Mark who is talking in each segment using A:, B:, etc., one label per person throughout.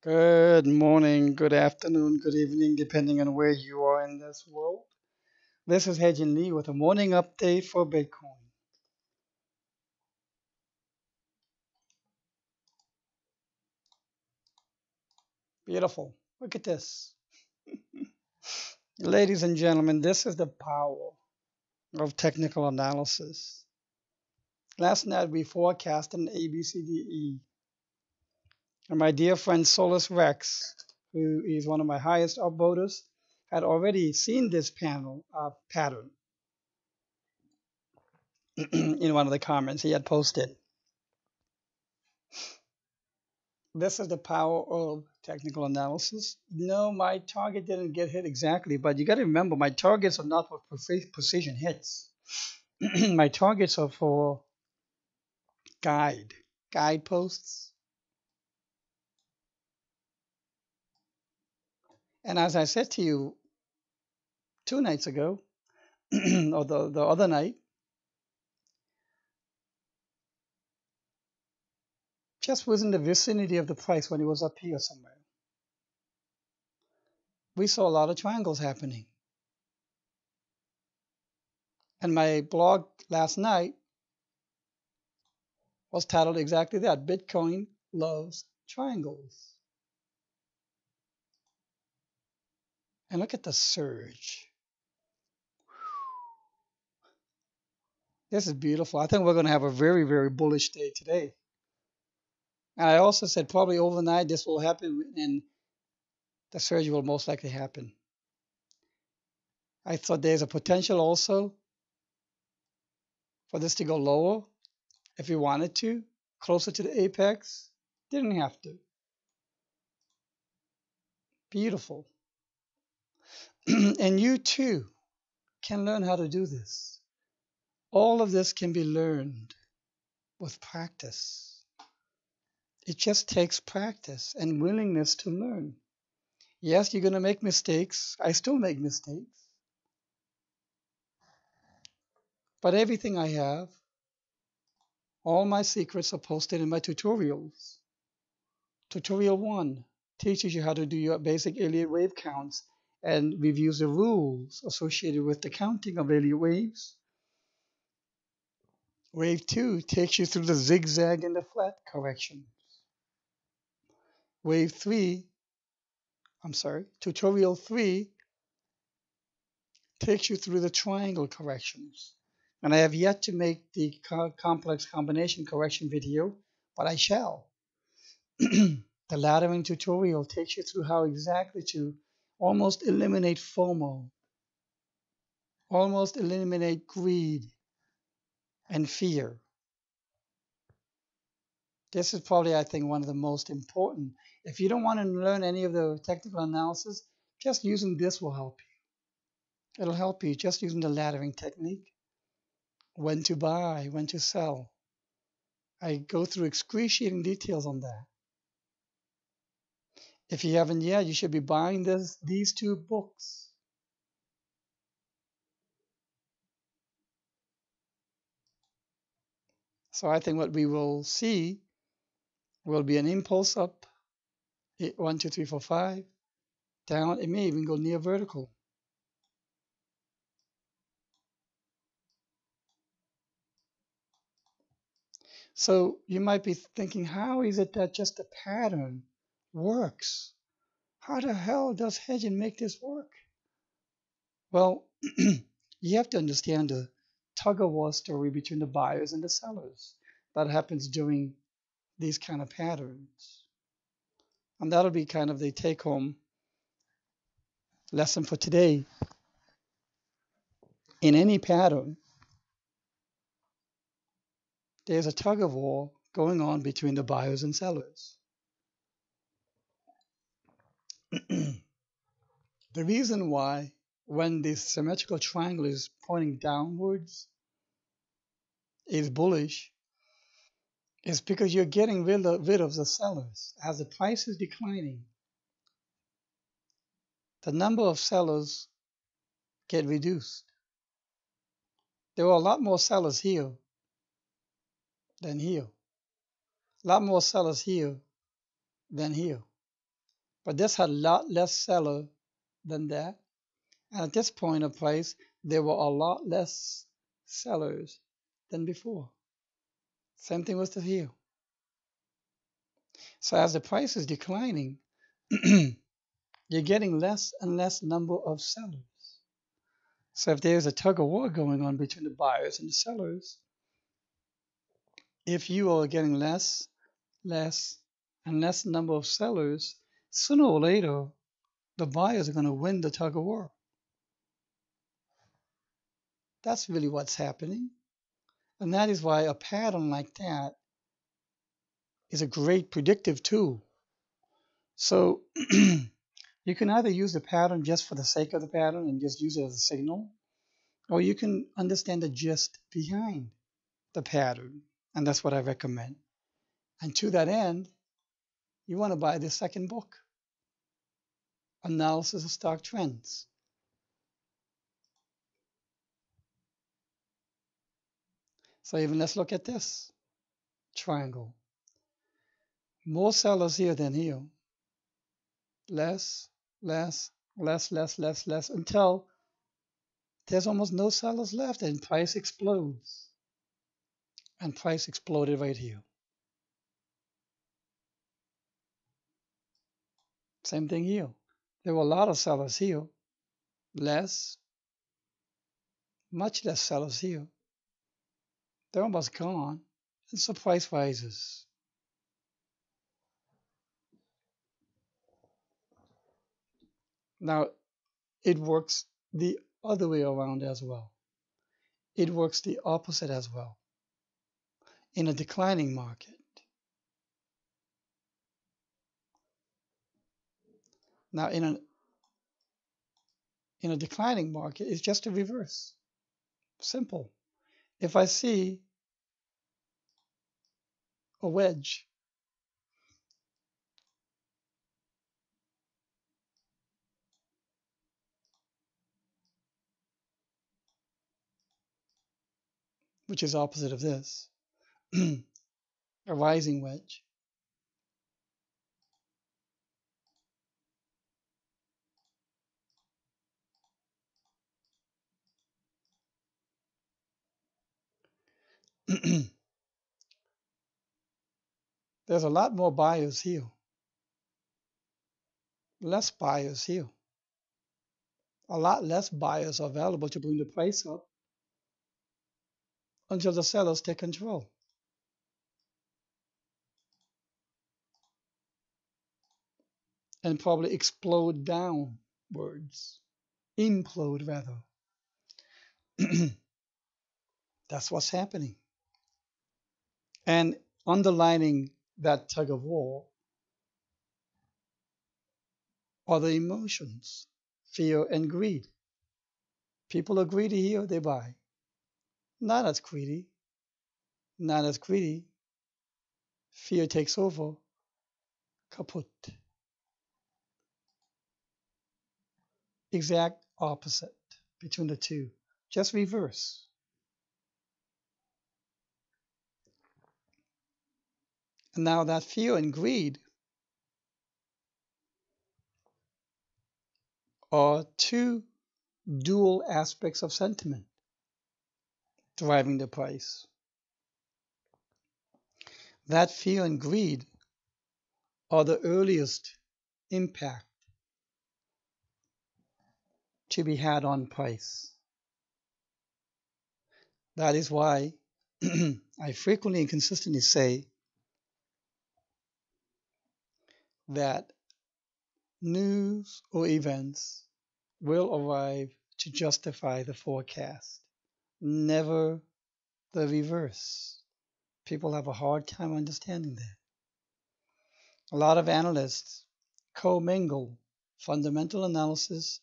A: Good morning, good afternoon, good evening, depending on where you are in this world. This is Hedgen Lee with a morning update for Bitcoin. Beautiful. Look at this. Ladies and gentlemen, this is the power of technical analysis. Last night we forecasted an ABCDE, and my dear friend Solus Rex, who is one of my highest upvoters, had already seen this pattern in one of the comments he had posted. This is the power of technical analysis. No, my target didn't get hit exactly, but you got to remember my targets are not for precision hits. My targets are for guideposts. And as I said to you 2 nights ago, or the other night, just was in the vicinity of the price when it was up here somewhere. We saw a lot of triangles happening. And my blog last night was titled exactly that: Bitcoin loves triangles. And look at the surge. This is beautiful. I think we're going to have a very, very bullish day today. And I also said probably overnight this will happen and the surge will most likely happen. I thought there's a potential also for this to go lower if we wanted to, closer to the apex. Didn't have to. Beautiful. And you too can learn how to do this. All of this can be learned with practice. It just takes practice and willingness to learn. Yes, you're going to make mistakes. I still make mistakes. But everything I have, all my secrets are posted in my tutorials. Tutorial 1 teaches you how to do your basic Elliott wave counts and reviews the rules associated with the counting of Elliott waves. Wave 2 takes you through the zigzag and the flat corrections. Tutorial 3 takes you through the triangle corrections. And I have yet to make the complex combination correction video, but I shall. The laddering tutorial takes you through how exactly to almost eliminate FOMO, almost eliminate greed and fear. This is probably, I think, one of the most important. If you don't want to learn any of the technical analysis, just using this will help you. It'll help you just using the laddering technique. When to buy, when to sell. I go through excruciating details on that. If you haven't yet, you should be buying these 2 books. So I think what we will see will be an impulse up, 1, 2, 3, 4, 5, down. It may even go near vertical. So you might be thinking, how is it that just the pattern works? How the hell does hedging make this work? Well, you have to understand the tug-of-war story between the buyers and the sellers that happens during these kind of patterns. And that'll be kind of the take-home lesson for today. In any pattern, there's a tug-of-war going on between the buyers and sellers. The reason why when this symmetrical triangle is pointing downwards is bullish is because you're getting rid of the sellers. As the price is declining, the number of sellers get reduced. There are a lot more sellers here than here. A lot more sellers here than here. But this had a lot less seller than that. And at this point of price, there were a lot less sellers than before. Same thing was the here. So as the price is declining, you're getting less and less number of sellers. So if there's a tug of war going on between the buyers and the sellers, if you are getting less, and less number of sellers, sooner or later, the buyers are going to win the tug of war. That's really what's happening. And that is why a pattern like that is a great predictive tool. So you can either use the pattern just for the sake of the pattern and just use it as a signal, or you can understand the gist behind the pattern. And that's what I recommend. And to that end, you want to buy the second book, Analysis of Stock Trends. So even let's look at this triangle. More sellers here than here. Less, less, less, until there's almost no sellers left and price explodes. And price exploded right here. Same thing here. There were a lot of sellers here. Less, much less sellers here. They're almost gone. And so price rises. Now, it works the other way around as well. It works the opposite as well. In a declining market. Now, in a declining market, it's just the reverse. Simple. If I see a wedge, which is opposite of this, a rising wedge, there's a lot more buyers here, less buyers here. A lot less buyers are available to bring the price up until the sellers take control. And probably explode downwards. Implode, rather. That's what's happening. And underlining that tug of war are the emotions, fear and greed. People are greedy here, they buy. Not as greedy, not as greedy. Fear takes over, kaput. Exact opposite between the two, just reverse. And now that fear and greed are two dual aspects of sentiment driving the price. That fear and greed are the earliest impact to be had on price. That is why I frequently and consistently say that news or events will arrive to justify the forecast, never the reverse. People have a hard time understanding that. A lot of analysts commingle fundamental analysis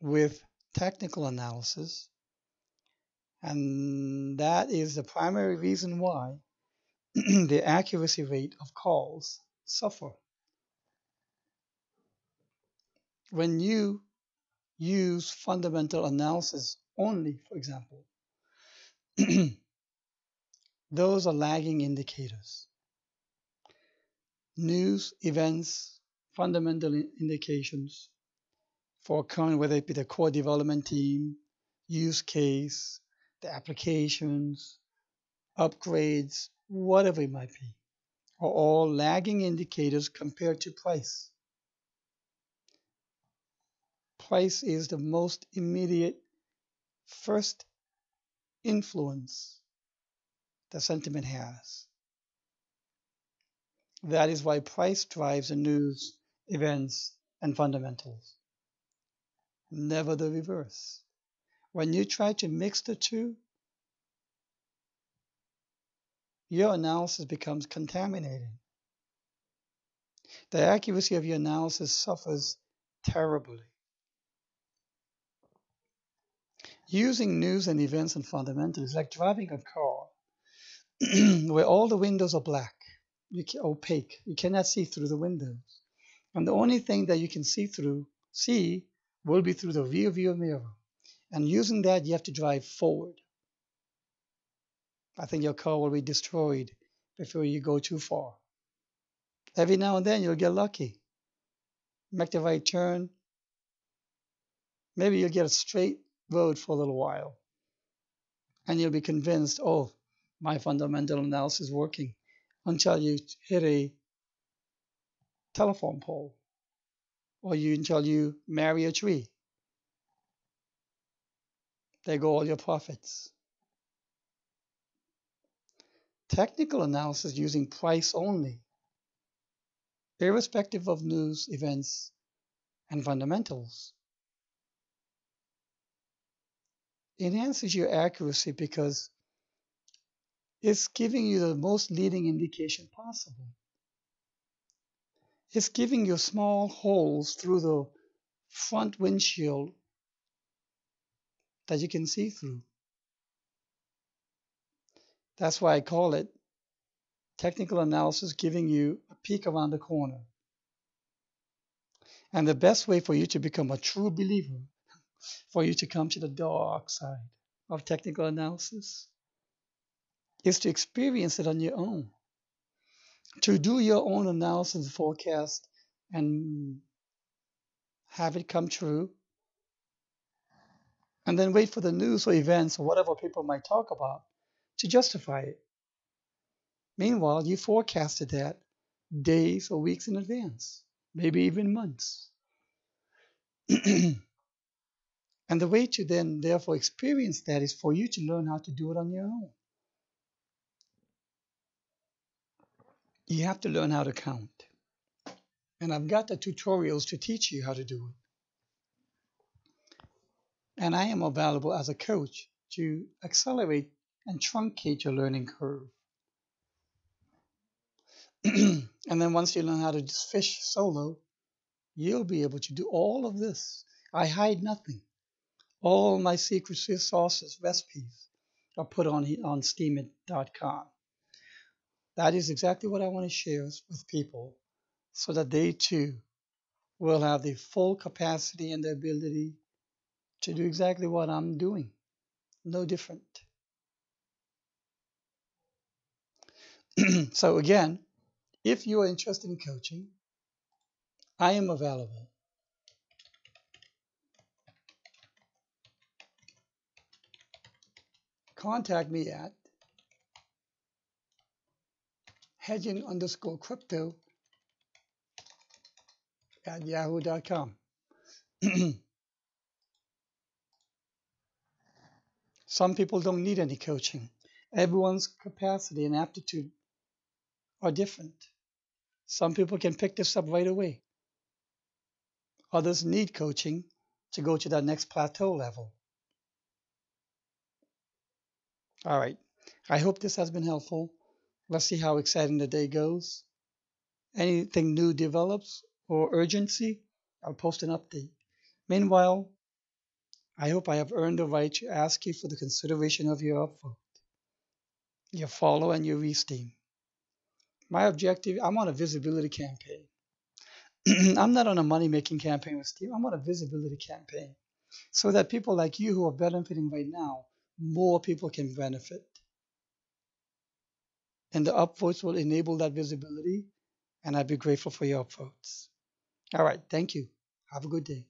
A: with technical analysis, and that is the primary reason why the accuracy rate of calls suffer. When you use fundamental analysis only, for example, those are lagging indicators. News, events, fundamental indications for current, whether it be the core development team, use case, the applications, upgrades, whatever it might be, are all lagging indicators compared to price. Price is the most immediate first influence that sentiment has. That is why price drives the news, events, and fundamentals, never the reverse. When you try to mix the two, your analysis becomes contaminated. The accuracy of your analysis suffers terribly. Using news and events and fundamentals is like driving a car where all the windows are black, opaque. You cannot see through the windows. And the only thing that you can see will be through the rear view mirror. And using that, you have to drive forward. I think your car will be destroyed before you go too far. Every now and then, you'll get lucky. Make the right turn. Maybe you'll get a straight road for a little while. And you'll be convinced, oh, my fundamental analysis is working, until you hit a telephone pole or until you marry a tree. There go all your profits. Technical analysis using price only, irrespective of news, events, and fundamentals, enhances your accuracy because it's giving you the most leading indication possible. It's giving you small holes through the front windshield that you can see through. That's why I call it technical analysis, giving you a peek around the corner. And the best way for you to become a true believer, for you to come to the dark side of technical analysis, is to experience it on your own, to do your own analysis forecast and have it come true, and then wait for the news or events or whatever people might talk about to justify it. Meanwhile, you forecasted that days or weeks in advance, maybe even months. And the way to then therefore experience that is for you to learn how to do it on your own. You have to learn how to count. And I've got the tutorials to teach you how to do it. And I am available as a coach to accelerate and truncate your learning curve. And then once you learn how to just fish solo, you'll be able to do all of this. I hide nothing. All my secret sauces, recipes are put on steamit.com. That is exactly what I want to share with people so that they too will have the full capacity and the ability to do exactly what I'm doing. No different. So again, if you are interested in coaching, I am available. Contact me at hedging_crypto at yahoo.com. Some people don't need any coaching. Everyone's capacity and aptitude are different. Some people can pick this up right away. Others need coaching to go to that next plateau level. All right. I hope this has been helpful. Let's see how exciting the day goes. Anything new develops or urgency, I'll post an update. Meanwhile, I hope I have earned the right to ask you for the consideration of your upvote, your follow, and your re-steam. My objective, I'm on a visibility campaign. I'm not on a money-making campaign with Steve. I'm on a visibility campaign so that people like you who are benefiting right now, more people can benefit. And the upvotes will enable that visibility, and I'd be grateful for your upvotes. All right. Thank you. Have a good day.